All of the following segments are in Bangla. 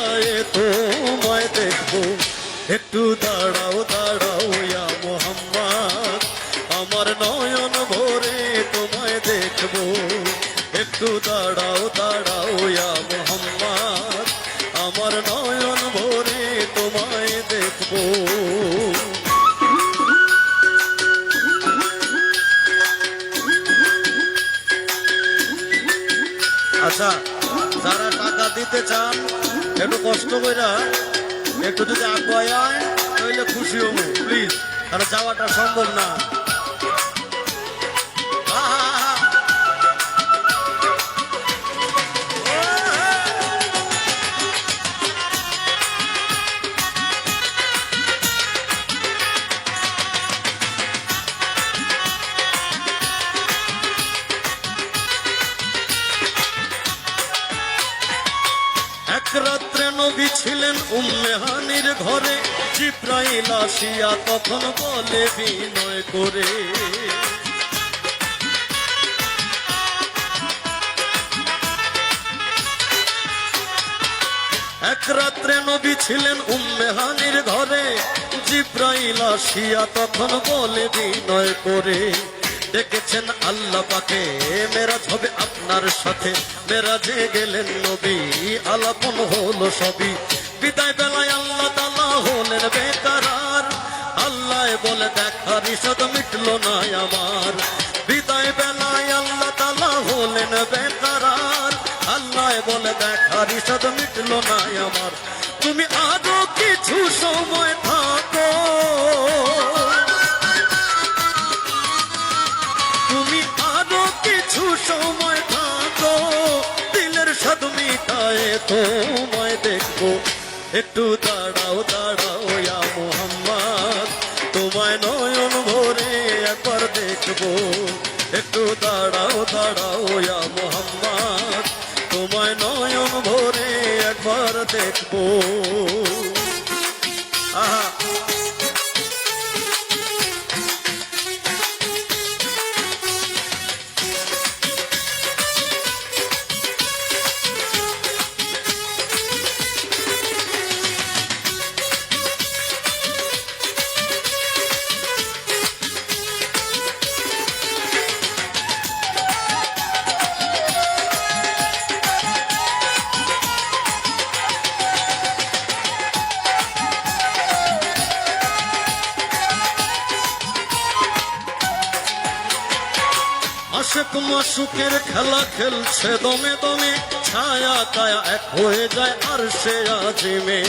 মিটায়ে তোমায় দেখবো। একটু দাঁড়াও দাঁড়াও ইয়া মোহাম্মদ, আমার নয়ন ভরে তোমায় দেখবো। একটু দাঁড়াও দাঁড়াও ইয়া মোহাম্মদ, আমার নয়ন ভরে তোমায় দেখবো। আচ্ছা, যারা টাকা দিতে চান একটু কষ্ট কইরা একটু যদি আগুয়ায় আয় তাহলে খুশি হবো প্লিজ, কারণ যাওয়াটা সম্ভব না। এক রাত্রে নবী ছিলেন উম্মে হানির ঘরে, জিব্রাইল আসিয়া তখন বলে বিনয় করে, এক রাত্রে নবী ছিলেন উম্মে হানির ঘরে, জিব্রাইল আসিয়া তখন বলে বিনয় করে, দেখেছেন আল্লাহ পাকে মেরাজ হবে আপনার সাথে, মেরাজে গেলেন নবী আলাপন হলো সবই। বিদায় বেলায় আল্লাহ তাআলা হলেন বেকরার, আল্লাহ বলে দেখার ইশাদ মিটলো না আমার। বিদায় বেলায় আল্লাহ তাআলা হলেন বেকরার, আল্লাহ বলে দেখার ইশাদ মিটলো না আমার। তুমি আরো কিছু সময় থাকো, তুমি আরো কিছু সময় থাকো, দিলের স্বাদ মিটায়ে তোমায় দেখবো। একটু দাঁড়াও দাঁড়াও ইয়া মোহাম্মদ, তোমায় নয়ন ভরে একবার দেখবো। একটু দাঁড়াও দাঁড়াও ইয়া মোহাম্মদ, তোমায় নয়ন ভরে একবার দেখবো। আহা, আশেক মাসুকের খেলা খেলছে দমে দমে, ছায়া কায়া এক হয়ে যায় আরশে আজিমে।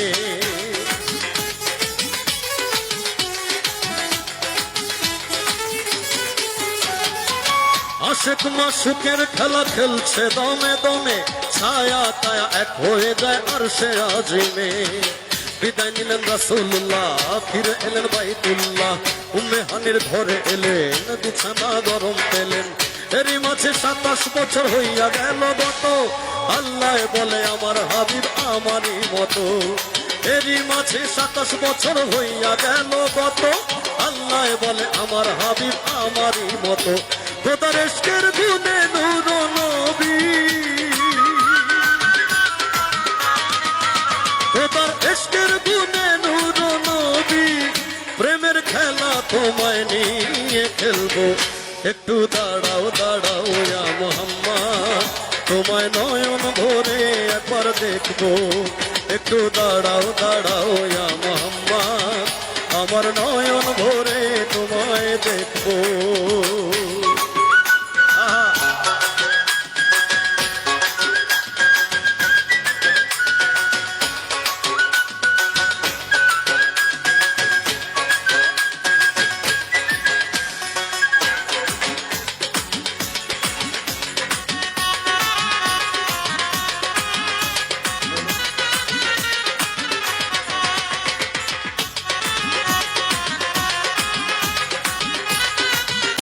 আশেক মাসুকের খেলা খেলছে দমে দমে, ছায়া কায়া এক হয়ে যায় আরশে আজিমে। বিদায় নিলেন রাসূলুল্লাহ, ফিরে এলেন বাইতুল্লাহ, উম্মে হানির ঘরে এলেন, বিছানা গরম পেলেন। এরই মাঝে 27 বছর হইয়া গেল গত, আল্লাহ বলে আমার হাবিব আমারই মতো। এরই মাঝে 27 বছর হইয়া গেল গত, আল্লাহ বলে আমার হাবিব আমারই মতো। খোদার ইশকের গুণে নূর নবী, খোদার ইশকের গুণে নূর নবী, প্রেমের খেলা তোমায় নিয়ে খেলবো। একটু দাঁড়াও দাঁড়াও ইয়া মোহাম্মদ, তোমায় নয়ন ভরে একবার দেখবো। একটু দাঁড়াও দাঁড়াও ইয়া মোহাম্মদ, আমার নয়ন ভরে তোমায় দেখবো।